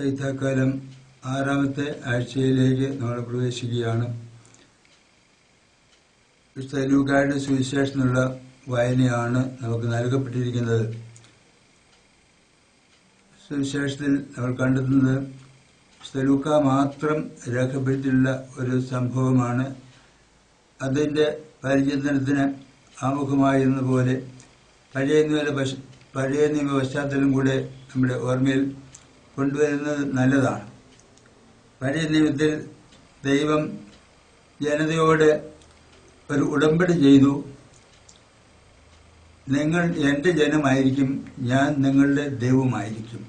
ശൈത്യകാലം 6ാമത്തെ ആഴ്ചയിലേക്ക് നമ്മൾ പ്രവേശിക്കുകയാണ്. വിശുദ്ധ ലൂക്കായുടെ സുവിശേഷത്തിനുള്ള വായനയാണ് നമുക്ക് നൽകപ്പെട്ടിരിക്കുന്നത്. സുവിശേഷത്തിൽ നമ്മൾ കണ്ടെത്തുന്നത് വിശുദ്ധ ലൂക്ക മാത്രം രേഖപ്പെടുത്തിയിട്ടുള്ള ഒരു സംഭവമാണ്. അതിൻ്റെ പരിചിന്തനത്തിന് ആമുഖമായിരുന്ന പോലെ പഴയ നിയമ പശ്ചാത്തലം കൂടെ നമ്മുടെ ഓർമ്മയിൽ കൊണ്ടുവരുന്നത് നല്ലതാണ്. പഴയ നിയമത്തിൽ ദൈവം ജനതയോട് ഒരു ഉടമ്പടി ചെയ്തു. നിങ്ങൾ എൻ്റെ ജനമായിരിക്കും, ഞാൻ നിങ്ങളുടെ ദൈവമായിരിക്കും.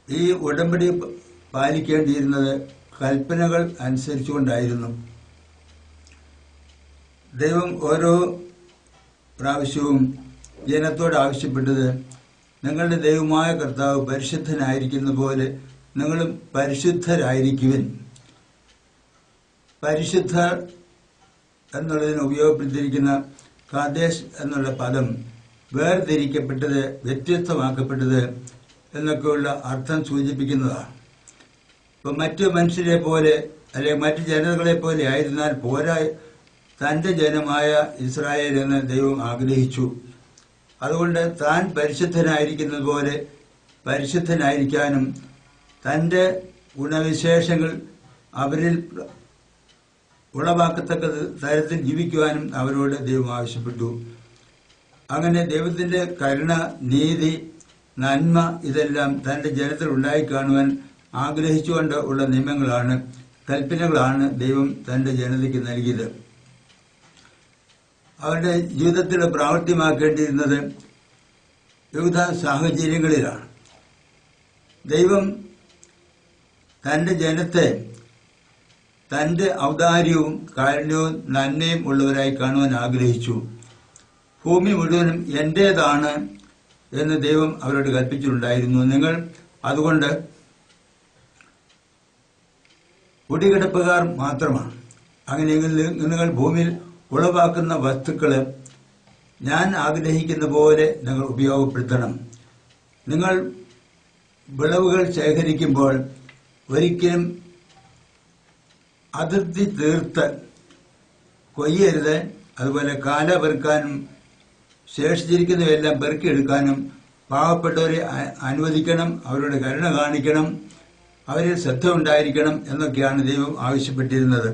ഈ ഉടമ്പടി പാലിക്കേണ്ടിയിരുന്നത് കൽപ്പനകൾ അനുസരിച്ചുകൊണ്ടായിരുന്നു. ദൈവം ഓരോ പ്രാവശ്യവും ജനത്തോട് ആവശ്യപ്പെട്ടത്, നിങ്ങളുടെ ദൈവമായ കർത്താവ് പരിശുദ്ധനായിരിക്കുന്ന പോലെ നിങ്ങളും പരിശുദ്ധരായിരിക്കുവിൻ. പരിശുദ്ധർ എന്നുള്ളതിന് ഉപയോഗപ്പെടുത്തിയിരിക്കുന്ന കാദേശ് എന്നുള്ള പദം വേർതിരിക്കപ്പെട്ടത്, വ്യത്യസ്തമാക്കപ്പെട്ടത് എന്നൊക്കെയുള്ള അർത്ഥം സൂചിപ്പിക്കുന്നതാണ്. ഇപ്പം മറ്റു മനുഷ്യരെ പോലെ അല്ലെങ്കിൽ മറ്റു ജനതകളെ പോലെ ആയിരുന്നാൽ പോരാ, തൻ്റെ ജനമായ ഇസ്രായേൽ എന്ന് ദൈവം ആഗ്രഹിച്ചു. അതുകൊണ്ട് താൻ പരിശുദ്ധനായിരിക്കുന്നത് പോലെ പരിശുദ്ധനായിരിക്കാനും തൻ്റെ ഗുണവിശേഷങ്ങൾ അവരിൽ ഉളവാക്കത്തക്ക തരത്തിൽ ജീവിക്കുവാനും അവരോട് ദൈവം ആവശ്യപ്പെട്ടു. അങ്ങനെ ദൈവത്തിൻ്റെ കരുണ, നീതി, നന്മ ഇതെല്ലാം തൻ്റെ ജനത്തിൽ ഉണ്ടായിക്കാണുവാൻ ആഗ്രഹിച്ചുകൊണ്ട് ഉള്ള നിയമങ്ങളാണ്, കൽപ്പനകളാണ് ദൈവം തൻ്റെ ജനതയ്ക്ക് നൽകിയത്. അവരുടെ ജീവിതത്തിൽ പ്രാവർത്തികമാക്കേണ്ടിയിരുന്നത് വിവിധ സാഹചര്യങ്ങളിലാണ്. ദൈവം തൻ്റെ ജനത്തെ തൻ്റെ ഔദാര്യവും കാരുണ്യവും നന്മയും ഉള്ളവരായി കാണുവാൻ ആഗ്രഹിച്ചു. ഭൂമി മുഴുവനും എൻ്റേതാണ് എന്ന് ദൈവം അവരോട് കൽപ്പിച്ചിട്ടുണ്ടായിരുന്നു. നിങ്ങൾ അതുകൊണ്ട് കുടികിടപ്പുകാർ മാത്രമാണ്. അങ്ങനെയെങ്കിൽ നിങ്ങൾ ഭൂമിയിൽ ഉളവാക്കുന്ന വസ്തുക്കൾ ഞാൻ ആഗ്രഹിക്കുന്ന പോലെ നിങ്ങൾ ഉപയോഗപ്പെടുത്തണം. നിങ്ങൾ വിളവുകൾ ശേഖരിക്കുമ്പോൾ ഒരിക്കലും അതിർത്തി തീർത്ത് കൊയ്യരുത്. അതുപോലെ കാല പെറുക്കാനും ശേഷിച്ചിരിക്കുന്നവയെല്ലാം പെറുക്കിയെടുക്കാനും പാവപ്പെട്ടവരെ അനുവദിക്കണം, അവരുടെ കരുണ കാണിക്കണം, അവരിൽ ശ്രദ്ധ ഉണ്ടായിരിക്കണം എന്നൊക്കെയാണ് ദൈവം ആവശ്യപ്പെട്ടിരുന്നത്.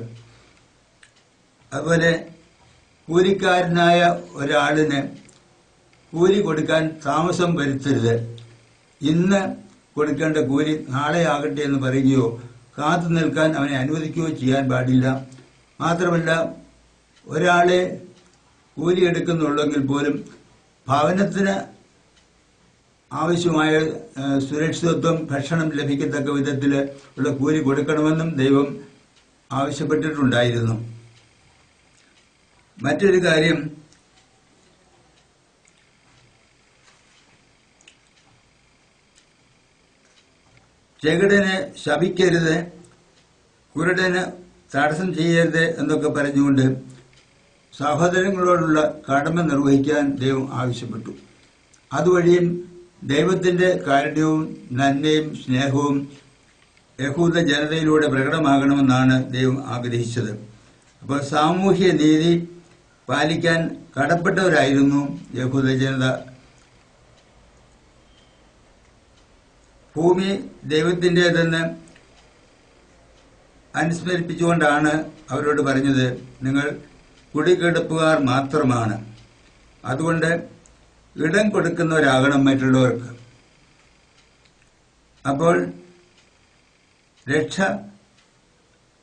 അതുപോലെ കൂലിക്കാരനായ ഒരാളിന് കൂലി കൊടുക്കാൻ താമസം വരുത്തരുത്. ഇന്ന് കൊടുക്കേണ്ട കൂലി നാളെ ആകട്ടെ എന്ന് പറയുകയോ കാത്തു നിൽക്കാൻ അവനെ അനുവദിക്കുകയോ ചെയ്യാൻ പാടില്ല. മാത്രമല്ല, ഒരാളെ കൂലി എടുക്കുന്നുള്ളെങ്കിൽ പോലും ഭവനത്തിന് ആവശ്യമായ സുരക്ഷിതത്വം, ഭക്ഷണം ലഭിക്കത്തക്ക വിധത്തിൽ ഉള്ള കൂലി കൊടുക്കണമെന്നും ദൈവം ആവശ്യപ്പെട്ടിട്ടുണ്ടായിരുന്നു. മറ്റൊരു കാര്യം, ചെകിടന് ശപിക്കരുത്, കുരുടന് തടസ്സം ചെയ്യരുത് എന്നൊക്കെ പറഞ്ഞുകൊണ്ട് സഹോദരങ്ങളോടുള്ള കടമ നിർവഹിക്കാൻ ദൈവം ആവശ്യപ്പെട്ടു. അതുവഴിയും ദൈവത്തിൻ്റെ കാരുണ്യവും നന്മയും സ്നേഹവും യഹൂദ ജനതയിലൂടെ പ്രകടമാകണമെന്നാണ് ദൈവം ആഗ്രഹിച്ചത്. അപ്പോൾ സാമൂഹ്യ നീതി പാലിക്കാൻ കടപ്പെട്ടവരായിരുന്നു യഹൂദ ജനത. ഭൂമി ദൈവത്തിൻ്റേതെന്ന് അനുസ്മരിപ്പിച്ചുകൊണ്ടാണ് അവരോട് പറഞ്ഞത്, നിങ്ങൾ കുടികിടപ്പുകാർ മാത്രമാണ്. അതുകൊണ്ട് ഇടം കൊടുക്കുന്നവരാകണം മറ്റുള്ളവർക്ക്. അപ്പോൾ രക്ഷ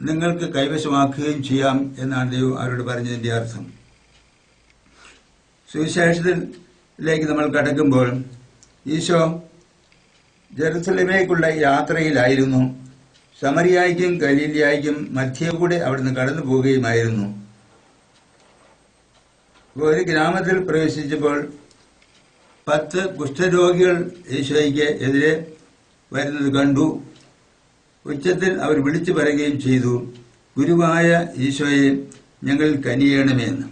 നിങ്ങൾക്ക് കൈവശമാക്കുകയും ചെയ്യാം എന്നാണ് ദൈവം അവരോട് പറഞ്ഞതിൻ്റെ അർത്ഥം. സുവിശേഷത്തിലേക്ക് നമ്മൾ കടക്കുമ്പോൾ ഈശോ ജെറുസലേമിലേക്കുള്ള യാത്രയിലായിരുന്നു. സമറിയായ്ക്കും ഗലീലയായ്ക്കും മധ്യേ കൂടെ അവിടുന്ന് കടന്നു പോവുകയുമായിരുന്നു. ഒരു ഗ്രാമത്തിൽ പ്രവേശിച്ചപ്പോൾ 10 കുഷ്ഠരോഗികൾ ഈശോയ്ക്ക് എതിരെ വരുന്നത് കണ്ടു. ഉച്ചത്തിൽ അവർ വിളിച്ചു പറയുകയും ചെയ്തു, ഗുരുവായ ഈശോയെ ഞങ്ങൾ കനിയണമെന്ന്.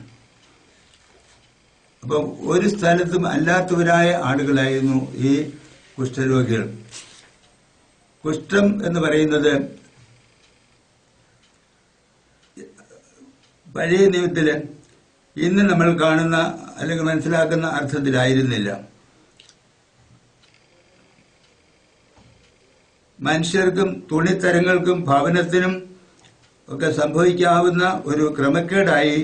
അപ്പം ഒരു സ്ഥലത്തും അല്ലാത്തവരായ ആളുകളായിരുന്നു ഈ കുഷ്ഠരോഗികൾ. കുഷ്ഠം എന്ന് പറയുന്നത് പഴയ നിയമത്തില് ഇന്ന് നമ്മൾ കാണുന്ന അല്ലെങ്കിൽ മനസ്സിലാക്കുന്ന അർത്ഥത്തിലായിരുന്നില്ല. മനുഷ്യർക്കും തുണിത്തരങ്ങൾക്കും ഭവനത്തിനും ഒക്കെ സംഭവിക്കാവുന്ന ഒരു ക്രമക്കേടായി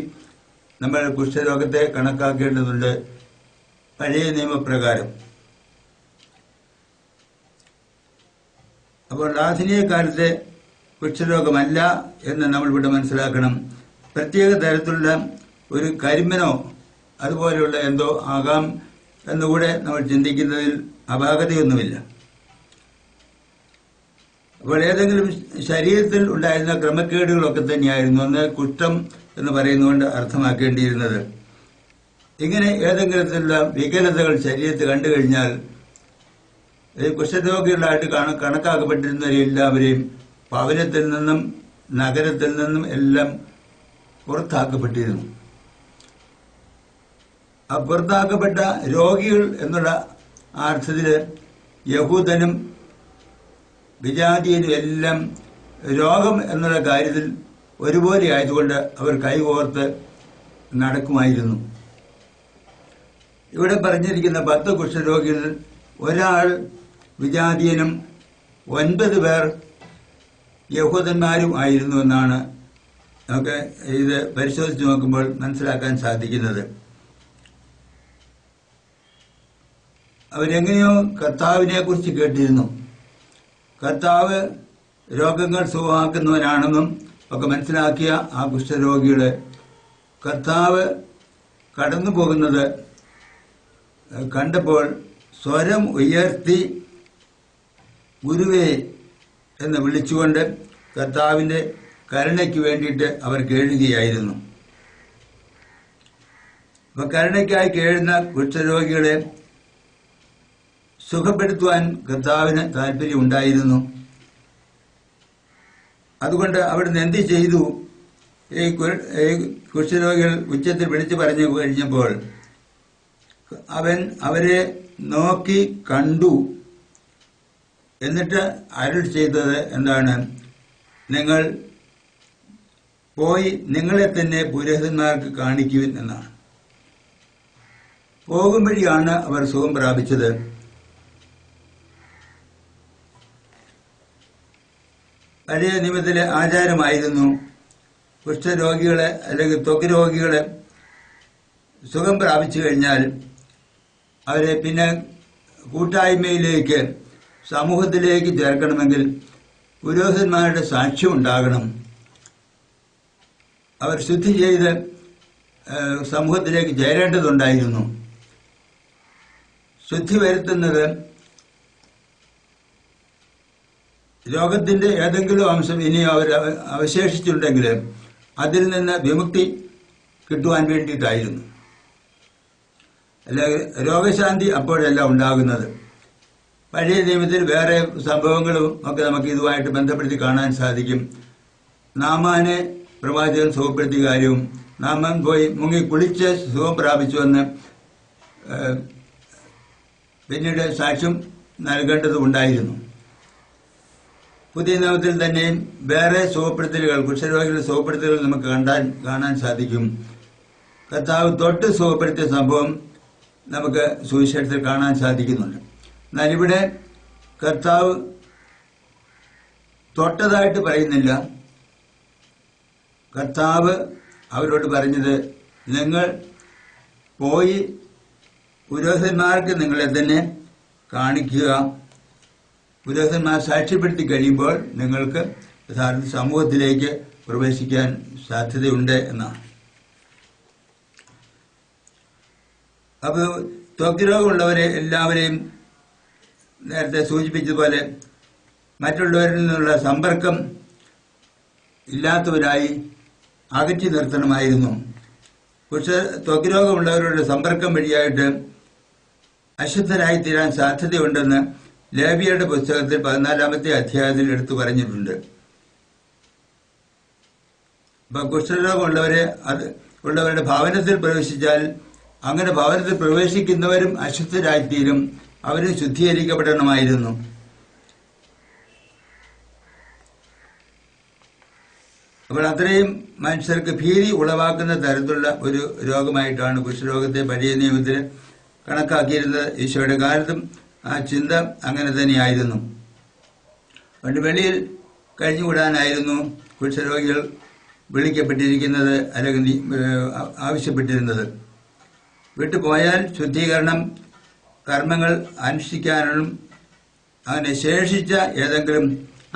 നമ്മൾ കുഷ്ഠരോഗത്തെ കണക്കാക്കേണ്ടതുണ്ട് പഴയ നിയമപ്രകാരം. അപ്പോൾ ആധുനിക കാലത്തെ കുഷ്ഠരോഗമല്ല എന്ന് നമ്മൾ ഇവിടെ മനസ്സിലാക്കണം. പ്രത്യേക തരത്തിലുള്ള ഒരു കരിമ്പനോ അതുപോലെയുള്ള എന്തോ ആകാം എന്നുകൂടെ നമ്മൾ ചിന്തിക്കുന്നതിൽ അപാകതയൊന്നുമില്ല. അപ്പോൾ ഏതെങ്കിലും ശരീരത്തിൽ ഉണ്ടായിരുന്ന ക്രമക്കേടുകളൊക്കെ തന്നെയായിരുന്നു അന്ന് കുഷ്ഠം എന്ന് പറയുന്നതുകൊണ്ട് അർത്ഥമാക്കേണ്ടിയിരുന്നത്. ഇങ്ങനെ ഏതെങ്കിലും തരത്തിലുള്ള വികലതകൾ ശരീരത്തിൽ കണ്ടു കഴിഞ്ഞാൽ കുഷ്ഠരോഗികളായിട്ട് കണക്കാക്കപ്പെട്ടിരുന്നവരെല്ലാവരെയും ഭവനത്തിൽ നിന്നും നഗരത്തിൽ നിന്നും എല്ലാം പുറത്താക്കപ്പെട്ടിരുന്നു. ആ പുറത്താക്കപ്പെട്ട രോഗികൾ എന്നുള്ള അർത്ഥത്തില് യഹൂദനും വിജാതിയനും എല്ലാം രോഗം എന്നുള്ള കാര്യത്തിൽ ഒരുപോലെ ആയതുകൊണ്ട് അവർ കൈകോർത്ത് നടക്കുമായിരുന്നു. ഇവിടെ പറഞ്ഞിരിക്കുന്ന 10 കുഷ്ഠരോഗികളിൽ ഒരാൾ വിജാതിയനും 9 പേർ യഹൂദന്മാരും ആയിരുന്നു എന്നാണ് നമുക്ക് ഇത് പരിശോധിച്ച് നോക്കുമ്പോൾ മനസ്സിലാക്കാൻ സാധിക്കുന്നത്. അവരെങ്ങനെയോ കർത്താവിനെ കുറിച്ച് കേട്ടിരുന്നു. കർത്താവ് രോഗങ്ങൾ സുഖമാക്കുന്നവനാണെന്നും ഒക്കെ മനസ്സിലാക്കിയ ആ കുഷ്ഠരോഗികളെ കർത്താവ് കടന്നു പോകുന്നത് കണ്ടപ്പോൾ സ്വരം ഉയർത്തി ഗുരുവേ എന്ന് വിളിച്ചുകൊണ്ട് കർത്താവിന്റെ കരുണയ്ക്ക് വേണ്ടിയിട്ട് അവർ കേഴുകയായിരുന്നു. അപ്പൊ കരുണയ്ക്കായി കേഴുന്ന കുഷ്ഠരോഗികളെ സുഖപ്പെടുത്തുവാൻ കർത്താവിന് താല്പര്യം ഉണ്ടായിരുന്നു. അതുകൊണ്ട് അവിടുന്ന് എന്ത് ചെയ്തു? ഈ കുഷ്ഠരോഗികൾ ഉച്ചത്തിൽ വിളിച്ചു പറഞ്ഞു കഴിഞ്ഞപ്പോൾ അവൻ അവരെ നോക്കി കണ്ടു. എന്നിട്ട് അരുൾ ചെയ്തത് എന്താണ്? നിങ്ങൾ പോയി നിങ്ങളെ തന്നെ പുരോഹിതന്മാർക്ക് കാണിക്കുവിൻ എന്നാണ്. പോകും വഴിയാണ് അവർ സുഖം പ്രാപിച്ചത്. പഴയ നിയമത്തിലെ ആചാരമായിരുന്നു കുഷ്ഠരോഗികളെ അല്ലെങ്കിൽ ത്വക്ക് രോഗികളെ സുഖം പ്രാപിച്ചു കഴിഞ്ഞാൽ അവരെ പിന്നെ കൂട്ടായ്മയിലേക്ക് സമൂഹത്തിലേക്ക് ചേർക്കണമെങ്കിൽ പുരോഹിതന്മാരുടെ സാക്ഷ്യം ഉണ്ടാകണം. അവർ ശുദ്ധി ചെയ്ത് സമൂഹത്തിലേക്ക് ചേരേണ്ടതുണ്ടായിരുന്നു. ശുദ്ധി വരുത്തുന്നത് രോഗത്തിന്റെ ഏതെങ്കിലും അംശം ഇനിയും അവർ അവശേഷിച്ചിട്ടുണ്ടെങ്കിൽ അതിൽ നിന്ന് വിമുക്തി കിട്ടുവാൻ വേണ്ടിയിട്ടായിരുന്നു. അല്ലെങ്കിൽ രോഗശാന്തി അപ്പോഴല്ല ഉണ്ടാകുന്നത്. പഴയ നിയമത്തിൽ വേറെ സംഭവങ്ങളും ഒക്കെ നമുക്ക് ഇതുമായിട്ട് ബന്ധപ്പെടുത്തി കാണാൻ സാധിക്കും. നാമാനെ പ്രവാചകൻ സുഖപ്പെടുത്തിയ കാര്യവും നാമാൻ പോയി മുങ്ങി കുളിച്ച് സുഖം പ്രാപിച്ചുവെന്ന് പിന്നീട് സാക്ഷ്യം നൽകേണ്ടതുണ്ടായിരുന്നു. പുതിയ നിയമത്തിൽ തന്നെയും വേറെ സുഖപ്പെടുത്തലുകൾ, കുഷ്ഠരോഗികളുടെ സുഖപ്പെടുത്തലുകൾ നമുക്ക് കാണാൻ സാധിക്കും. കർത്താവ് തൊട്ട് സുഖപ്പെടുത്തിയ സംഭവം നമുക്ക് സുവിശേഷത്തിൽ കാണാൻ സാധിക്കുന്നുണ്ട്. എന്നാൽ ഇവിടെ കർത്താവ് തൊട്ടതായിട്ട് പറയുന്നില്ല. കർത്താവ് അവരോട് പറഞ്ഞത്, നിങ്ങൾ പോയി പുരോഹിതന്മാർക്ക് നിങ്ങളെ തന്നെ കാണിക്കുക. പുരോഹിതന്മാർ സാക്ഷ്യപ്പെടുത്തി കഴിയുമ്പോൾ നിങ്ങൾക്ക് യഥാർത്ഥ സമൂഹത്തിലേക്ക് പ്രവേശിക്കാൻ സാധ്യതയുണ്ട് എന്നാണ്. അപ്പോൾ ത്വക്ക് രോഗമുള്ളവരെ എല്ലാവരെയും നേരത്തെ സൂചിപ്പിച്ചതുപോലെ മറ്റുള്ളവരിൽ നിന്നുള്ള സമ്പർക്കം ഇല്ലാത്തവരായി അകറ്റി നിർത്തണമായിരുന്നു. പക്ഷെ ത്വക്ക് രോഗമുള്ളവരുടെ സമ്പർക്കം വഴിയായിട്ട് അശുദ്ധരായി തീരാൻ സാധ്യതയുണ്ടെന്ന് ലേവിയരുടെ പുസ്തകത്തിൽ 14-ാമത്തെ അധ്യായത്തിൽ എടുത്തു പറഞ്ഞിട്ടുണ്ട്. അപ്പൊ കുഷ്ഠരോഗമുള്ളവരുടെ ഭവനത്തിൽ പ്രവേശിച്ചാൽ അങ്ങനെ ഭവനത്തിൽ പ്രവേശിക്കുന്നവരും അശുദ്ധരായിത്തീരും. അവരും ശുദ്ധീകരിക്കപ്പെടണമായിരുന്നു. അപ്പോൾ അത്രയും മനുഷ്യർക്ക് ഭീതി ഉളവാക്കുന്ന തരത്തിലുള്ള ഒരു രോഗമായിട്ടാണ് കുഷ്ഠരോഗത്തെ പഴയ നിയമത്തിൽ കണക്കാക്കിയിരുന്നത്. ഈശോയുടെ കാലത്തും ആ ചിന്ത അങ്ങനെ തന്നെയായിരുന്നു. പണ്ട് വെളിയിൽ കഴിഞ്ഞുകൂടാനായിരുന്നു കുഷ്ഠരോഗികൾ വിളിക്കപ്പെട്ടിരിക്കുന്നത്, അല്ലെങ്കിൽ ആവശ്യപ്പെട്ടിരുന്നത്. വിട്ടുപോയാൽ ശുദ്ധീകരണം കർമ്മങ്ങൾ അനുഷ്ഠിക്കാനും അങ്ങനെ ശേഷിച്ച ഏതെങ്കിലും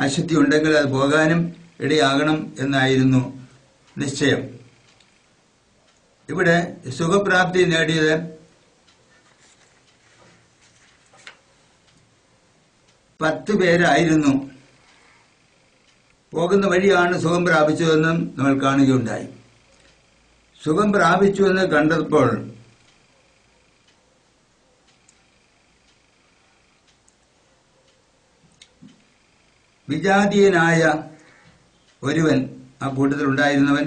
അശുദ്ധി ഉണ്ടെങ്കിൽ അത് പോകാനും ഇടയാകണം എന്നായിരുന്നു നിശ്ചയം. ഇവിടെ സുഖപ്രാപ്തി നേടിയത് 10 പേരായിരുന്നു. പോകുന്ന വഴിയാണ് സുഖം പ്രാപിച്ചതെന്നും നമ്മൾ കാണുകയുണ്ടായി. സുഖം പ്രാപിച്ചുവെന്ന് കണ്ടപ്പോൾ വിജാതീയനായ ഒരുവൻ, ആ കൂട്ടത്തിലുണ്ടായിരുന്നവൻ,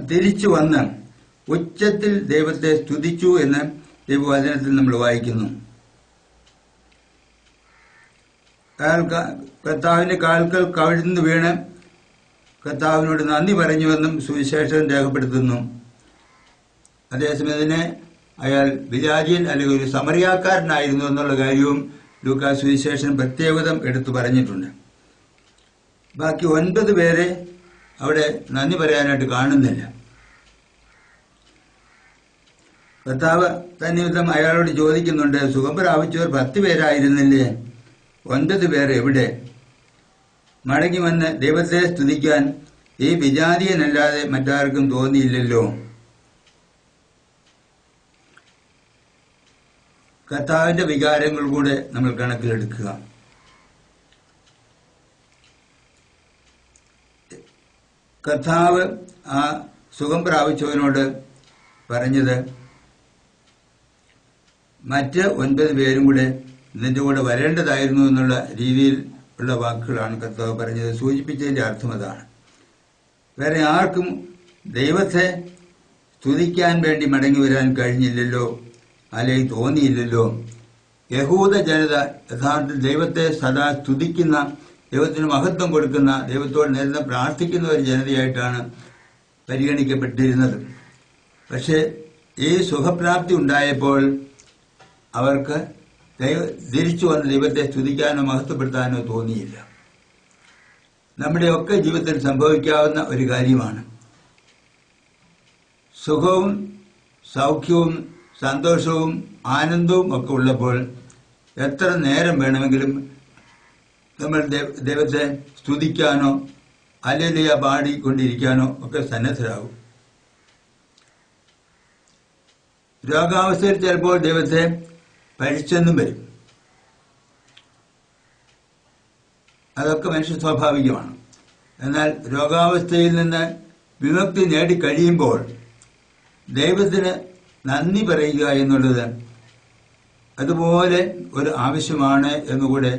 തിരിച്ചു വന്ന് ഉച്ചത്തിൽ ദൈവത്തെ സ്തുതിച്ചു എന്ന് ദൈവവചനത്തിൽ നമ്മൾ വായിക്കുന്നു. കർത്താവിന്റെ കാൽക്കൽ കവിഴ്ന്നു വീണ് കർത്താവിനോട് നന്ദി പറഞ്ഞുവെന്നും സുവിശേഷം രേഖപ്പെടുത്തുന്നു. അതേസമയത്തിന് അയാൾ വിജാതീയൻ അല്ലെങ്കിൽ ഒരു സമറിയാക്കാരനായിരുന്നു എന്നുള്ള കാര്യവും ലൂക്കാ സുവിശേഷൻ പ്രത്യേകതം എടുത്തു പറഞ്ഞിട്ടുണ്ട്. ബാക്കി 9 പേരെ അവിടെ നന്ദി പറയാനായിട്ട് കാണുന്നില്ല. കർത്താവ് തന്നിമിത്തം അയാളോട് ചോദിക്കുന്നുണ്ട്, സുഖം പ്രാപിച്ചവർ 10 പേരായിരുന്നില്ലേ, 9 പേർ എവിടെ? മടങ്ങി വന്ന് ദൈവത്തെ സ്തുതിക്കാൻ ഈ വിജാതീയനല്ലാതെ മറ്റാർക്കും തോന്നിയില്ലല്ലോ. കർത്താവിന്റെ വികാരങ്ങൾ കൂടെ നമ്മൾ കണക്കിലെടുക്കുക. കർത്താവ് ആ സുഖം പ്രാപിച്ചവനോട് പറഞ്ഞത് മറ്റ് 9 പേരും കൂടെ നിന്റെ കൂടെ വരേണ്ടതായിരുന്നു എന്നുള്ള രീതിയിൽ ഉള്ള വാക്കുകളാണ് കർത്താവ് പറഞ്ഞത്. സൂചിപ്പിച്ചതിന്റെ അർത്ഥം അതാണ്. വേറെ ആർക്കും ദൈവത്തെ സ്തുതിക്കാൻ വേണ്ടി മടങ്ങി വരാൻ കഴിഞ്ഞില്ലല്ലോ, അല്ലെങ്കിൽ തോന്നിയില്ലല്ലോ. യഹൂദ ജനത യഥാർത്ഥത്തിൽ ദൈവത്തെ സദാ സ്തുതിക്കുന്ന, ദൈവത്തിന് മഹത്വം കൊടുക്കുന്ന, ദൈവത്തോട് നേരത്തെ പ്രാർത്ഥിക്കുന്ന ഒരു ജനതയായിട്ടാണ് പരിഗണിക്കപ്പെട്ടിരുന്നത്. പക്ഷെ ഈ സുഖപ്രാപ്തി ഉണ്ടായപ്പോൾ അവർക്ക് തിരിച്ചു വന്ന് ദൈവത്തെ സ്തുതിക്കാനോ മഹത്വപ്പെടുത്താനോ തോന്നിയില്ല. നമ്മുടെയൊക്കെ ജീവിതത്തിൽ സംഭവിക്കാവുന്ന ഒരു കാര്യമാണ്. സുഖവും സൗഖ്യവും സന്തോഷവും ആനന്ദവും ഒക്കെ ഉള്ളപ്പോൾ എത്ര നേരം വേണമെങ്കിലും നമ്മൾ ദൈവത്തെ സ്തുതിക്കാനോ ഹല്ലേലൂയ പാടിക്കൊണ്ടിരിക്കാനോ ഒക്കെ സന്നദ്ധരാകും. രോഗാവസ്ഥയിൽ ചിലപ്പോൾ ദൈവത്തെ പഴിച്ചെന്നും വരും. അതൊക്കെ മനുഷ്യ സ്വാഭാവികമാണ്. എന്നാൽ രോഗാവസ്ഥയിൽ നിന്ന് വിമുക്തി നേടിക്കഴിയുമ്പോൾ ദൈവത്തിന് നന്ദി പറയുക എന്നുള്ളത് അതുപോലെ ഒരു ആവശ്യമാണ് എന്നുകൂടെ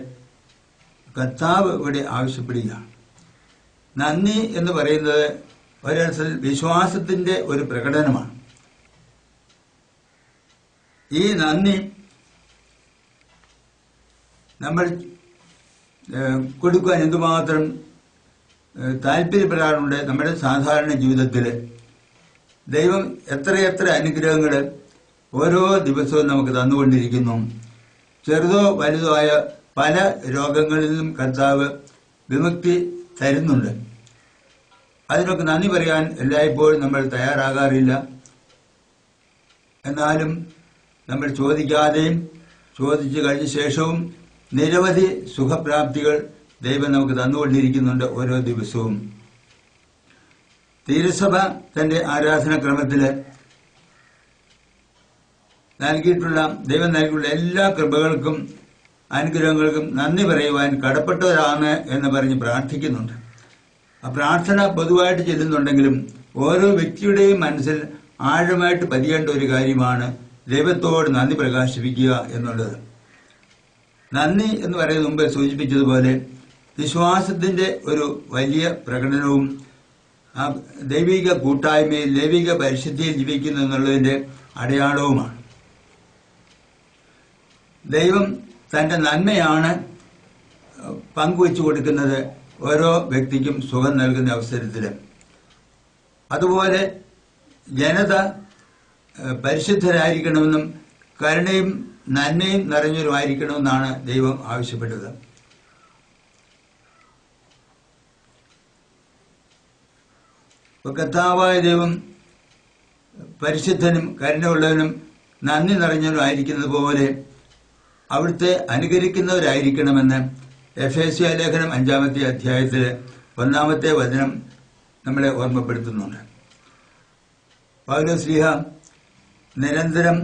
കർത്താവ് ഇവിടെ ആവശ്യപ്പെടുകയാണ്. നന്ദി എന്ന് പറയുന്നത് ഒരർത്ഥത്തിൽ വിശ്വാസത്തിന്റെ ഒരു പ്രകടനമാണ്. ഈ നന്ദി നമ്മൾ കൊടുക്കുവാൻ എന്തുമാത്രം താല്പര്യപ്പെടാറുണ്ട്. നമ്മുടെ സാധാരണ ജീവിതത്തിൽ ദൈവം എത്രയെത്ര അനുഗ്രഹങ്ങൾ ഓരോ ദിവസവും നമുക്ക് തന്നുകൊണ്ടിരിക്കുന്നു. ചെറുതോ വലുതോ ആയ പല രോഗങ്ങളിൽ നിന്നും കർത്താവ് വിമുക്തി തരുന്നുണ്ട്. അതിനൊക്കെ നന്ദി പറയാൻ എല്ലായ്പ്പോഴും നമ്മൾ തയ്യാറാകാറില്ല. എന്നാലും നമ്മൾ ചോദിക്കാതെയും ചോദിച്ചു കഴിഞ്ഞ ശേഷവും നിരവധി സുഖപ്രാപ്തികൾ ദൈവം നമുക്ക് തന്നുകൊണ്ടിരിക്കുന്നുണ്ട് ഓരോ ദിവസവും. തിരുസഭ തന്റെ ആരാധനാക്രമത്തിൽ നൽകിയിട്ടുള്ള ദൈവം നൽകിയിട്ടുള്ള എല്ലാ കൃപകൾക്കും അനുഗ്രഹങ്ങൾക്കും നന്ദി പറയുവാൻ കടപ്പെട്ടവരാണ് എന്ന് പറഞ്ഞ് പ്രാർത്ഥിക്കുന്നുണ്ട്. ആ പ്രാർത്ഥന പൊതുവായിട്ട് ചെല്ലുന്നുണ്ടെങ്കിലും ഓരോ വ്യക്തിയുടെയും മനസ്സിൽ ആഴമായിട്ട് പതിയേണ്ട ഒരു കാര്യമാണ് ദൈവത്തോട് നന്ദി പ്രകാശിപ്പിക്കുക എന്നുള്ളത്. നന്ദി എന്ന് പറയുന്ന മുമ്പ് സൂചിപ്പിച്ചതുപോലെ വിശ്വാസത്തിന്റെ ഒരു വലിയ പ്രകടനവും ആ ദൈവിക കൂട്ടായ്മയിൽ ദൈവിക പരിശുദ്ധിയിൽ ജീവിക്കുന്നു എന്നുള്ളതിന്റെ അടയാളവുമാണ്. ദൈവം തന്റെ നന്മയാണ് പങ്കുവെച്ചു കൊടുക്കുന്നത് ഓരോ വ്യക്തിക്കും സുഖം നൽകുന്ന അവസരത്തിൽ. അതുപോലെ ജനത പരിശുദ്ധരായിരിക്കണമെന്നും കരുണയും നന്മയും നിറഞ്ഞവരുമായിരിക്കണമെന്നാണ് ദൈവം ആവശ്യപ്പെട്ടത്. കർത്താവായ ദൈവം പരിശുദ്ധനും കരുണയുള്ളവനും നന്ദി നിറഞ്ഞവരുമായിരിക്കുന്നത് പോലെ അവിടുത്തെ അനുകരിക്കുന്നവരായിരിക്കണമെന്ന് എഫേസ്യ ലേഖനം 5-ാമത്തെ അധ്യായത്തിൽ 1-ാമത്തെ വചനം നമ്മളെ ഓർമ്മപ്പെടുത്തുന്നുണ്ട്. പൗലോസ് ശ്ലീഹ നിരന്തരം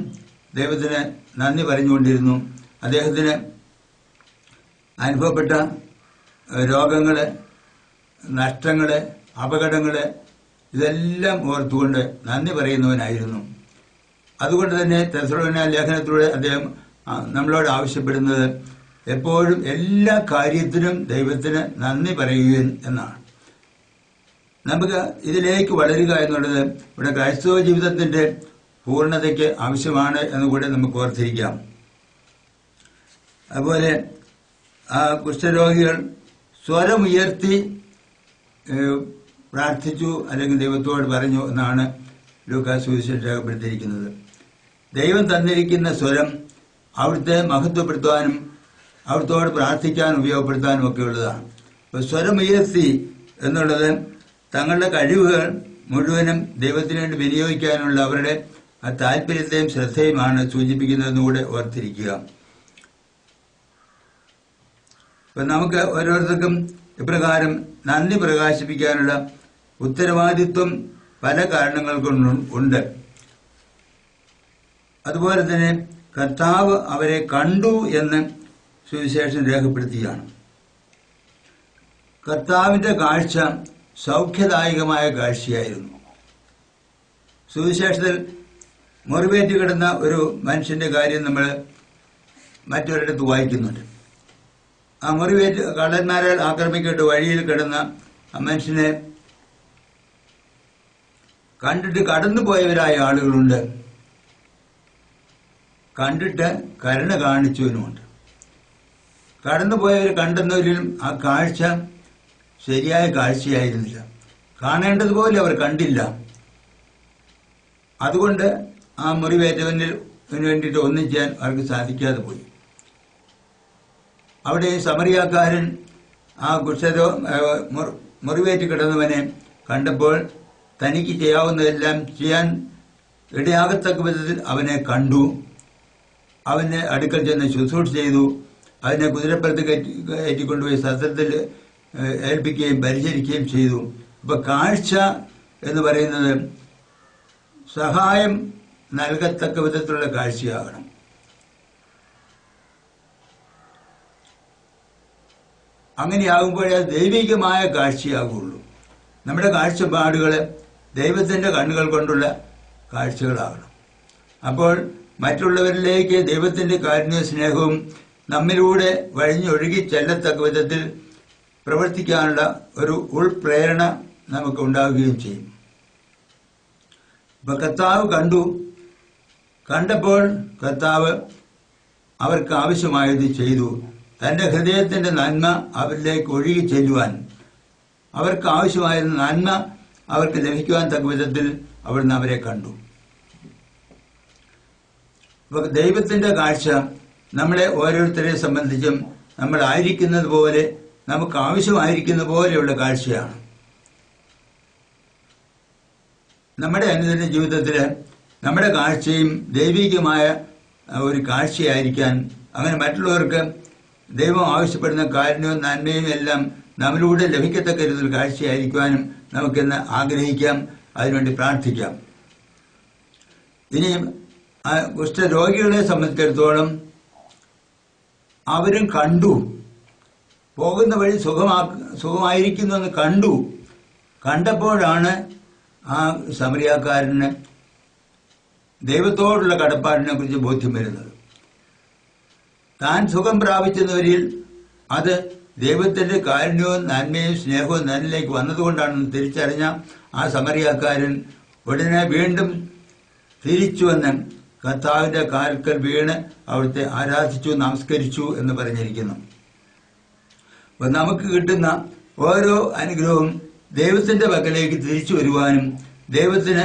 ദൈവത്തിന് നന്ദി പറഞ്ഞുകൊണ്ടിരുന്നു. അദ്ദേഹത്തിന് അനുഭവപ്പെട്ട രോഗങ്ങൾ, നഷ്ടങ്ങൾ, അപകടങ്ങൾ ഇതെല്ലാം ഓർത്തുകൊണ്ട് നന്ദി പറയുന്നവനായിരുന്നു. അതുകൊണ്ട് തന്നെ തെസ്സലോനിക്യ ലേഖനത്തിലൂടെ അദ്ദേഹം നമ്മളോട് ആവശ്യപ്പെടുന്നത് എപ്പോഴും എല്ലാ കാര്യത്തിനും ദൈവത്തിന് നന്ദി പറയുകയും എന്നാണ്. നമുക്ക് ഇതിലേക്ക് വളരുക എന്നുള്ളത് ഇവിടെ ക്രൈസ്തവ ജീവിതത്തിന്റെ പൂർണ്ണതയ്ക്ക് ആവശ്യമാണ് എന്നുകൂടെ നമുക്ക് ഓർത്തിരിക്കാം. അതുപോലെ ആ കുഷ്ഠരോഗികൾ സ്വരമുയർത്തി പ്രാർത്ഥിച്ചു, അല്ലെങ്കിൽ ദൈവത്തോട് പറഞ്ഞു എന്നാണ് ലൂക്കാസ് സുവിശേഷം രേഖപ്പെടുത്തിയിരിക്കുന്നത്. ദൈവം തന്നിരിക്കുന്ന സ്വരം അവിടുത്തെ മഹത്വപ്പെടുത്താനും അവിടുത്തോട് പ്രാർത്ഥിക്കാനും ഉപയോഗപ്പെടുത്താനും ഒക്കെ ഉള്ളതാണ്. അപ്പോൾ സ്വരമുയർത്തി എന്നുള്ളത് തങ്ങളുടെ കഴിവുകൾ മുഴുവനും ദൈവത്തിന് വേണ്ടി വിനിയോഗിക്കാനുള്ള അവരുടെ ആ താല്പര്യത്തെയും ശ്രദ്ധയുമാണ് സൂചിപ്പിക്കുന്നതെന്നുകൂടെ ഓർത്തിരിക്കുക. അപ്പം നമുക്ക് ഓരോരുത്തർക്കും ഇപ്രകാരം നന്ദി പ്രകാശിപ്പിക്കാനുള്ള ഉത്തരവാദിത്വം പല കാരണങ്ങൾ കൊണ്ടും ഉണ്ട്. അതുപോലെ തന്നെ കർത്താവ് അവരെ കണ്ടു എന്ന് സുവിശേഷം രേഖപ്പെടുത്തുകയാണ്. കർത്താവിന്റെ കാഴ്ച സൗഖ്യദായകമായ കാഴ്ചയായിരുന്നു. സുവിശേഷത്തിൽ മുറിവേറ്റ് കിടന്ന ഒരു മനുഷ്യന്റെ കാര്യം നമ്മൾ മറ്റൊരിടത്ത് വായിക്കുന്നുണ്ട്. ആ മുറിവേറ്റ് കള്ളന്മാരാൽ ആക്രമിക്കപ്പെട്ട് വഴിയിൽ കിടന്ന ആ മനുഷ്യനെ കണ്ടിട്ട് കടന്നുപോയവരായ ആളുകളുണ്ട്, കണ്ടിട്ട് കരുണ കാണിച്ചവനുമുണ്ട്. കടന്നുപോയവർ കണ്ടെന്നവരിലും ആ കാഴ്ച ശരിയായ കാഴ്ചയായിരുന്നില്ല. കാണേണ്ടതുപോലെ അവർ കണ്ടില്ല. അതുകൊണ്ട് ആ മുറിവേറ്റവന് വേണ്ടിയിട്ട് ഒന്നും ചെയ്യാൻ അവർക്ക് സാധിക്കാതെ പോയി. അവിടെ സമറിയാക്കാരൻ ആ മുറിവേറ്റ് കിടന്നവനെ കണ്ടപ്പോൾ തനിക്ക് ചെയ്യാവുന്നതെല്ലാം ചെയ്യാൻ ഇടയാകത്തക്ക വിധത്തിൽ അവനെ കണ്ടു. അവനെ അടുക്കൽ ചെന്ന് ശുശ്രൂഷ ചെയ്തു. അതിനെ കുതിരപ്പുറത്ത് കയറ്റിക്കൊണ്ടുപോയി സത്രത്തിൽ ഏൽപ്പിക്കുകയും പരിചരിക്കുകയും ചെയ്തു. അപ്പൊ കാഴ്ച എന്ന് പറയുന്നത് സഹായം നൽകത്തക്ക വിധത്തിലുള്ള കാഴ്ചയാകണം. അങ്ങനെയാകുമ്പോഴേ അത് ദൈവികമായ കാഴ്ചയാകുള്ളൂ. നമ്മുടെ കാഴ്ചപ്പാടുകൾ ദൈവത്തിന്റെ കണ്ണുകൾ കൊണ്ടുള്ള കാഴ്ചകളാകണം. അപ്പോൾ മറ്റുള്ളവരിലേക്ക് ദൈവത്തിന്റെ കാരുണ്യവും സ്നേഹവും നമ്മിലൂടെ വഴിഞ്ഞൊഴുകി ചെല്ലത്തക്ക വിധത്തിൽ പ്രവർത്തിക്കാനുള്ള ഒരു ഉൾപ്രേരണ നമുക്ക് ഉണ്ടാവുകയും ചെയ്യും. ഇപ്പൊ കർത്താവ് കണ്ടപ്പോൾ കർത്താവ് അവർക്ക് ആവശ്യമായത് ചെയ്തു. തന്റെ ഹൃദയത്തിന്റെ നന്മ അവരിലേക്ക് ഒഴുകി ചെല്ലുവാൻ, അവർക്ക് ആവശ്യമായ നന്മ അവർക്ക് ലഭിക്കുവാൻ തക്ക വിധത്തിൽ അവിടുന്ന് അവരെ കണ്ടു. അപ്പൊ ദൈവത്തിന്റെ കാഴ്ച നമ്മളെ ഓരോരുത്തരെ സംബന്ധിച്ചും നമ്മൾ ആയിരിക്കുന്നത് പോലെ, നമുക്ക് ആവശ്യമായിരിക്കുന്ന പോലെയുള്ള കാഴ്ചയാണ്. നമ്മുടെ അനുദിന ജീവിതത്തിൽ നമ്മുടെ കാഴ്ചയും ദൈവികമായ ഒരു കാഴ്ചയായിരിക്കാൻ, അങ്ങനെ മറ്റുള്ളവർക്ക് ദൈവം ആവശ്യപ്പെടുന്ന കാരുണ്യവും നന്മയും എല്ലാം നമ്മിലൂടെ ലഭിക്കത്തക്ക രീതിയിൽ കാഴ്ചയായിരിക്കുവാനും നമുക്കിന്ന് ആഗ്രഹിക്കാം, അതിനുവേണ്ടി പ്രാർത്ഥിക്കാം. ഇനിയും കുഷ്ഠരോഗികളെ സംബന്ധിച്ചിടത്തോളം അവരും കണ്ടു, പോകുന്ന വഴി സുഖമായിരിക്കുന്നു എന്ന് കണ്ടപ്പോഴാണ് ആ സമറിയാക്കാരന് ദൈവത്തോടുള്ള കടപ്പാടിനെ കുറിച്ച് ബോധ്യം വരുന്നത്. താൻ സുഖം പ്രാപിച്ചവരിൽ അത് ദൈവത്തിന്റെ കാരുണ്യവും നന്മയും സ്നേഹവും നന്മയിലേക്ക് വന്നതുകൊണ്ടാണെന്ന് തിരിച്ചറിഞ്ഞ ആ സമറിയാക്കാരൻ ഉടനെ വീണ്ടും തിരിച്ചു വന്ന് കർത്താവിന്റെ കാൽക്കൽ വീണ് അവിടുത്തെ ആരാധിച്ചു, നമസ്കരിച്ചു എന്ന് പറഞ്ഞിരിക്കുന്നു. അപ്പൊ നമുക്ക് കിട്ടുന്ന ഓരോ അനുഗ്രഹവും ദൈവത്തിന്റെ പക്കലേക്ക് തിരിച്ചു വരുവാനും ദൈവത്തിന്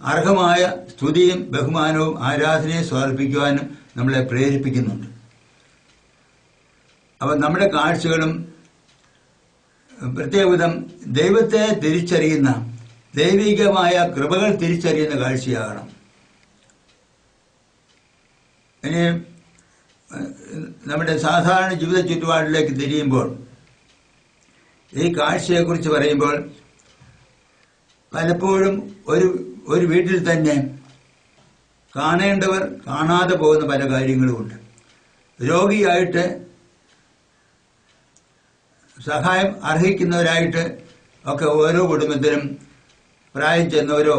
അർഹമായ സ്തുതിയും ബഹുമാനവും ആരാധനയും സമർപ്പിക്കുവാനും നമ്മളെ പ്രേരിപ്പിക്കുന്നുണ്ട്. അപ്പം നമ്മുടെ കാഴ്ചകളും പ്രത്യേകവിധം ദൈവത്തെ തിരിച്ചറിയുന്ന, ദൈവികമായ കൃപകൾ തിരിച്ചറിയുന്ന കാഴ്ചയാകണം. ഇനി നമ്മുടെ സാധാരണ ജീവിത ചുറ്റുപാടിലേക്ക് തിരിയുമ്പോൾ ഈ കാഴ്ചയെക്കുറിച്ച് പറയുമ്പോൾ പലപ്പോഴും ഒരു വീട്ടിൽ തന്നെ കാണേണ്ടവർ കാണാതെ പോകുന്ന പല കാര്യങ്ങളുമുണ്ട്. രോഗിയായിട്ട് സഹായം അർഹിക്കുന്നവരായിട്ട് ഒക്കെ ഓരോ കുടുംബത്തിലും പ്രായം ചെന്നവരോ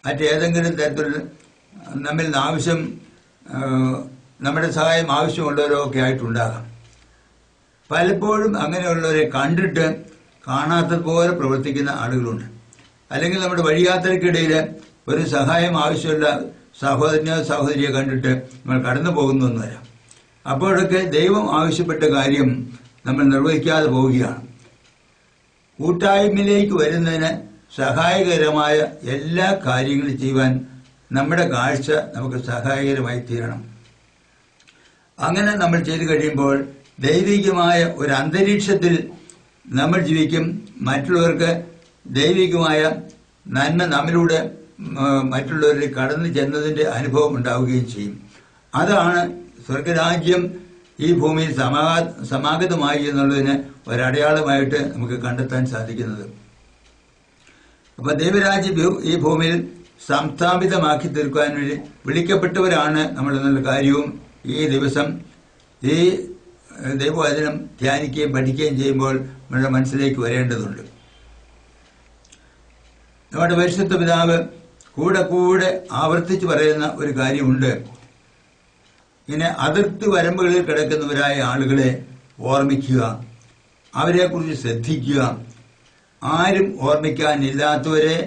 മറ്റേതെങ്കിലും തരത്തിൽ നമ്മിൽ നിന്ന് നമ്മുടെ സഹായം ആവശ്യമുള്ളവരോ ഒക്കെ ആയിട്ടുണ്ടാകാം. പലപ്പോഴും അങ്ങനെയുള്ളവരെ കണ്ടിട്ട് കാണാത്തതുപോലെ പ്രവർത്തിക്കുന്ന ആളുകളുണ്ട്. അല്ലെങ്കിൽ നമ്മുടെ വഴിയാത്രയ്ക്കിടയിൽ ഒരു സഹായം ആവശ്യമുള്ള സഹോദരനോ സഹോദരിയെ കണ്ടിട്ട് നമ്മൾ കടന്നു പോകുന്നു വരാം. അപ്പോഴൊക്കെ ദൈവം ആവശ്യപ്പെട്ട കാര്യം നമ്മൾ നിർവഹിക്കാതെ പോവുകയാണ്. കൂട്ടായ്മയിലേക്ക് വരുന്നതിന് സഹായകരമായ എല്ലാ കാര്യങ്ങളും ചെയ്യുവാൻ നമ്മുടെ കാഴ്ച നമുക്ക് സഹായകരമായി തീരണം. അങ്ങനെ നമ്മൾ ചെയ്തു കഴിയുമ്പോൾ ദൈവികമായ ഒരു അന്തരീക്ഷത്തിൽ നമ്മൾ ജീവിക്കും. മറ്റുള്ളവർക്ക് ദൈവികമായ നന്മ നമ്മിലൂടെ മറ്റുള്ളവരിൽ കടന്നു ചെന്നതിൻ്റെ അനുഭവം ഉണ്ടാവുകയും ചെയ്യും. അതാണ് സ്വർഗരാജ്യം ഈ ഭൂമിയിൽ സമാഗതമായി എന്നുള്ളതിന് ഒരടയാളമായിട്ട് നമുക്ക് കണ്ടെത്താൻ സാധിക്കുന്നത്. അപ്പൊ ദൈവരാജ്യം ഈ ഭൂമിയിൽ സംസ്ഥാപിതമാക്കി തീർക്കാൻ വേണ്ടി വിളിക്കപ്പെട്ടവരാണ് നമ്മൾ എന്നുള്ള കാര്യവും ഈ ദിവസം ഈ ദൈവവചനം ധ്യാനിക്കുകയും പഠിക്കുകയും ചെയ്യുമ്പോൾ നമ്മുടെ മനസ്സിലേക്ക് വരേണ്ടതുണ്ട്. നമ്മുടെ പരിശുദ്ധ പിതാവ് കൂടെ കൂടെ ആവർത്തിച്ച് പറയുന്ന ഒരു കാര്യമുണ്ട്. ഇങ്ങനെ അതിർത്തി വരമ്പുകളിൽ കിടക്കുന്നവരായ ആളുകളെ ഓർമ്മിക്കുക, അവരെക്കുറിച്ച് ശ്രദ്ധിക്കുക, ആരും ഓർമ്മിക്കാനില്ലാത്തവരെ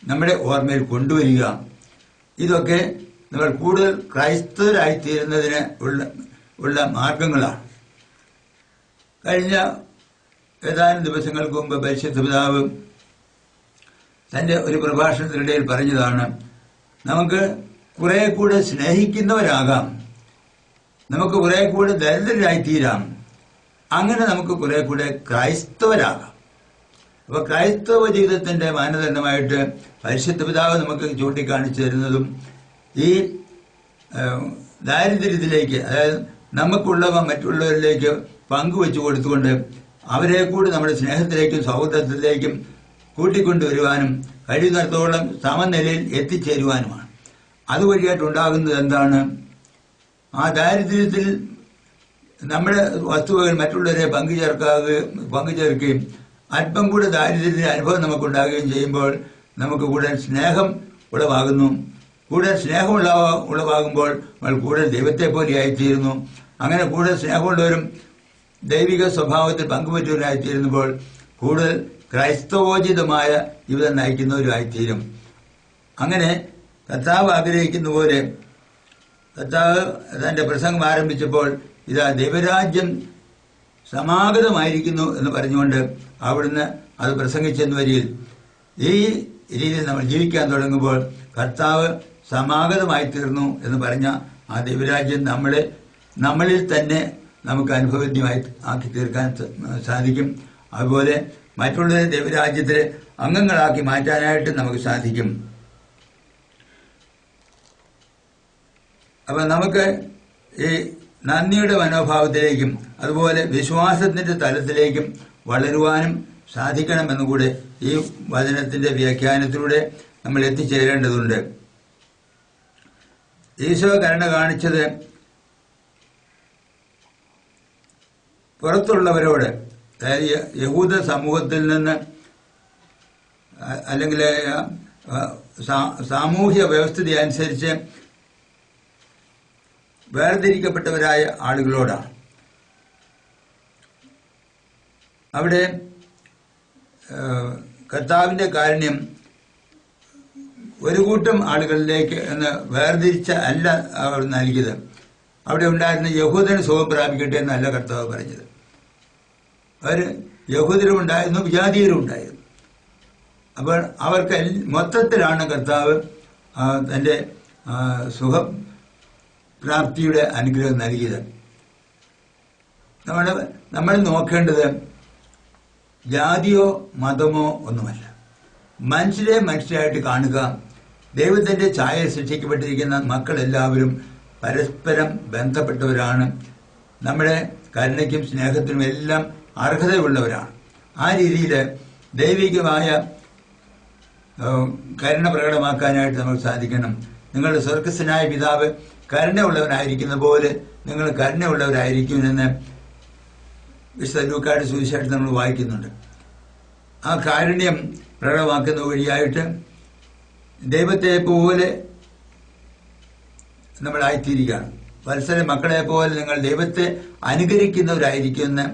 നമ്മുടെ ഓർമ്മയിൽ കൊണ്ടുവരിക. ഇതൊക്കെ നമ്മൾ കൂടുതൽ ക്രൈസ്തവരായിത്തീരുന്നതിന് ഉള്ള മാർഗങ്ങളാണ്. കഴിഞ്ഞ ഏതാനും ദിവസങ്ങൾക്ക് മുമ്പ് പരിശുദ്ധ പിതാവ് തന്റെ ഒരു പ്രഭാഷണത്തിനിടയിൽ പറഞ്ഞതാണ്, നമുക്ക് കുറെ കൂടെ സ്നേഹിക്കുന്നവരാകാം, നമുക്ക് കുറെ കൂടെ ദരിദ്രരായിത്തീരാം, അങ്ങനെ നമുക്ക് കുറെ കൂടെ ക്രൈസ്തവരാകാം. അപ്പൊ ക്രൈസ്തവ ജീവിതത്തിന്റെ മാനദണ്ഡമായിട്ട് പരിശുദ്ധ പിതാവ് നമുക്ക് ചൂണ്ടിക്കാണിച്ചു തരുന്നതും ഈ ദാരിദ്ര്യത്തിലേക്ക്, അതായത് നമുക്കുള്ളവ മറ്റുള്ളവരിലേക്ക് പങ്കുവെച്ചു കൊടുത്തുകൊണ്ട് അവരെ കൂടി നമ്മുടെ സ്നേഹത്തിലേക്കും സൗഹൃദത്തിലേക്കും കൂട്ടിക്കൊണ്ടുവരുവാനും കഴിയുന്നിടത്തോളം സമനിലയിൽ എത്തിച്ചേരുവാനുമാണ്. അതുവഴിയായിട്ടുണ്ടാകുന്നത് എന്താണ്? ആ ദാരിദ്ര്യത്തിൽ നമ്മുടെ വസ്തുവകൾ മറ്റുള്ളവരെ പങ്കുചേർക്കുകയും അല്പം കൂടെ ദാരിദ്ര്യത്തിന്റെ അനുഭവം നമുക്കുണ്ടാകുകയും ചെയ്യുമ്പോൾ നമുക്ക് കൂടുതൽ സ്നേഹം ഉളവാകുന്നു. കൂടുതൽ സ്നേഹം ഉളവാകുമ്പോൾ നമ്മൾ കൂടുതൽ ദൈവത്തെ പോലെയായിത്തീരുന്നു. അങ്ങനെ കൂടുതൽ സ്നേഹമുള്ളവരും ദൈവിക സ്വഭാവത്തിൽ പങ്കുപറ്റുന്നവരായിത്തീരുമ്പോൾ കൂടുതൽ ക്രൈസ്തവോചിതമായ ജീവിതം നയിക്കുന്നവരുമായിത്തീരും. അങ്ങനെ കർത്താവ് ആഗ്രഹിക്കുന്ന പോലെ കർത്താവ് തന്റെ പ്രസംഗം ആരംഭിച്ചപ്പോൾ ഇതാ ദൈവരാജ്യം സമാഗതമായിരിക്കുന്നു എന്ന് പറഞ്ഞുകൊണ്ട് അവിടുന്ന് അത് പ്രസംഗിച്ചെന്ന് വരിയിൽ ഈ രീതിയിൽ നമ്മൾ ജീവിക്കാൻ തുടങ്ങുമ്പോൾ കർത്താവ് സമാഗതമായി തീർന്നു എന്ന് പറഞ്ഞ ആ ദൈവരാജ്യം നമ്മളിൽ തന്നെ നമുക്ക് അനുഭവജ്ഞമായി ആക്കി തീർക്കാൻ സാധിക്കും. അതുപോലെ മറ്റുള്ളവരെ ദൈവരാജ്യത്തിലെ അംഗങ്ങളാക്കി മാറ്റാനായിട്ട് നമുക്ക് സാധിക്കും. അപ്പം നമുക്ക് ഈ നന്ദിയുടെ മനോഭാവത്തിലേക്കും അതുപോലെ വിശ്വാസത്തിന്റെ തലത്തിലേക്കും വളരുവാനും സാധിക്കണമെന്നുകൂടെ ഈ വചനത്തിന്റെ വ്യാഖ്യാനത്തിലൂടെ നമ്മൾ എത്തിച്ചേരേണ്ടതുണ്ട്. ഈശോ കരുണ കാണിച്ചത് പുറത്തുള്ളവരോട്, അതായത് യഹൂദ സമൂഹത്തിൽ നിന്ന് അല്ലെങ്കിൽ സാമൂഹ്യ വ്യവസ്ഥിതി അനുസരിച്ച് വേർതിരിക്കപ്പെട്ടവരായ ആളുകളോടാണ്. അവിടെ കർത്താവിന്റെ കാരുണ്യം ഒരു കൂട്ടം ആളുകളിലേക്ക് എന്ന് വേർതിരിച്ച അല്ല അവർ നൽകിയത്. അവിടെ ഉണ്ടായിരുന്ന യഹൂദന് സുഖം പ്രാപിക്കട്ടെ എന്നല്ല കർത്താവ് പറഞ്ഞത്. അവർ യഹൂദരും ഉണ്ടായിരുന്നു, വിജാതീയരും ഉണ്ടായിരുന്നു. അപ്പോൾ അവർക്ക് മൊത്തത്തിലാണ് കർത്താവ് തൻ്റെ സുഖപ്രാപ്തിയുടെ അനുഗ്രഹം നൽകിയത്. നമ്മൾ നോക്കേണ്ടത് ജാതിയോ മതമോ ഒന്നുമല്ല. മനുഷ്യരെ മനുഷ്യരായിട്ട് കാണുക. ദൈവത്തിൻ്റെ ഛായ സൃഷ്ടിക്കപ്പെട്ടിരിക്കുന്ന മക്കളെല്ലാവരും പരസ്പരം ബന്ധപ്പെട്ടവരാണ്. നമ്മുടെ കരുണയ്ക്കും സ്നേഹത്തിനും എല്ലാം അർഹതയുള്ളവരാണ്. ആ രീതിയിൽ ദൈവികമായ കരുണ പ്രകടമാക്കാനായിട്ട് നമുക്ക് സാധിക്കണം. നിങ്ങളുടെ സ്വർഗസ്ഥനായ പിതാവ് കരുണയുള്ളവനായിരിക്കുന്ന പോലെ നിങ്ങൾ കരുണയുള്ളവരായിരിക്കുമെന്ന് വിശുദ്ധ ലൂക്കായുടെ സുവിശേഷത്തിൽ നമ്മൾ വായിക്കുന്നുണ്ട്. ആ കാരുണ്യം പ്രകടമാക്കുന്ന വഴിയായിട്ട് ദൈവത്തെ പോലെ നമ്മളായിത്തീരുകയാണ്. വത്സല മക്കളെ പോലെ നിങ്ങൾ ദൈവത്തെ അനുകരിക്കുന്നവരായിരിക്കുമെന്ന്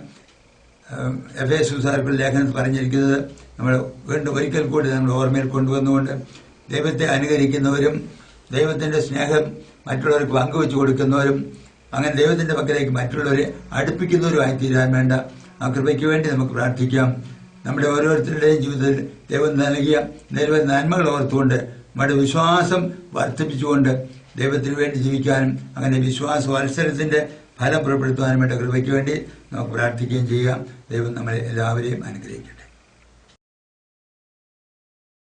എഫേസ്യർക്കുള്ള ലേഖനത്തിൽ പറഞ്ഞിരിക്കുന്നത് നമ്മൾ വീണ്ടും ഒരിക്കൽ കൂടി നമ്മൾ ഓർമ്മയിൽ കൊണ്ടുവന്നുകൊണ്ട് ദൈവത്തെ അനുകരിക്കുന്നവരും ദൈവത്തിൻ്റെ സ്നേഹം മറ്റുള്ളവർക്ക് പങ്കുവെച്ചു കൊടുക്കുന്നവരും അങ്ങനെ ദൈവത്തിൻ്റെ പക്കലേക്ക് മറ്റുള്ളവരെ അടുപ്പിക്കുന്നവരുമായി തീരാൻ വേണ്ട ആ കൃപയ്ക്ക് വേണ്ടി നമുക്ക് പ്രാർത്ഥിക്കാം. നമ്മുടെ ഓരോരുത്തരുടെയും ജീവിതത്തിൽ ദൈവം നൽകിയ നിരവധി നന്മകൾ ഓർത്തുകൊണ്ട് നമ്മുടെ വിശ്വാസം വർദ്ധിപ്പിച്ചുകൊണ്ട് ദൈവത്തിന് വേണ്ടി ജീവിക്കാനും അങ്ങനെ വിശ്വാസ മത്സരത്തിൻ്റെ ഫലം പുറപ്പെടുത്തുവാനും വേണ്ട കൃപയ്ക്ക് വേണ്ടി നമുക്ക് പ്രാർത്ഥിക്കുകയും ചെയ്യാം. ദൈവം നമ്മളെ എല്ലാവരെയും അനുഗ്രഹിക്കട്ടെ.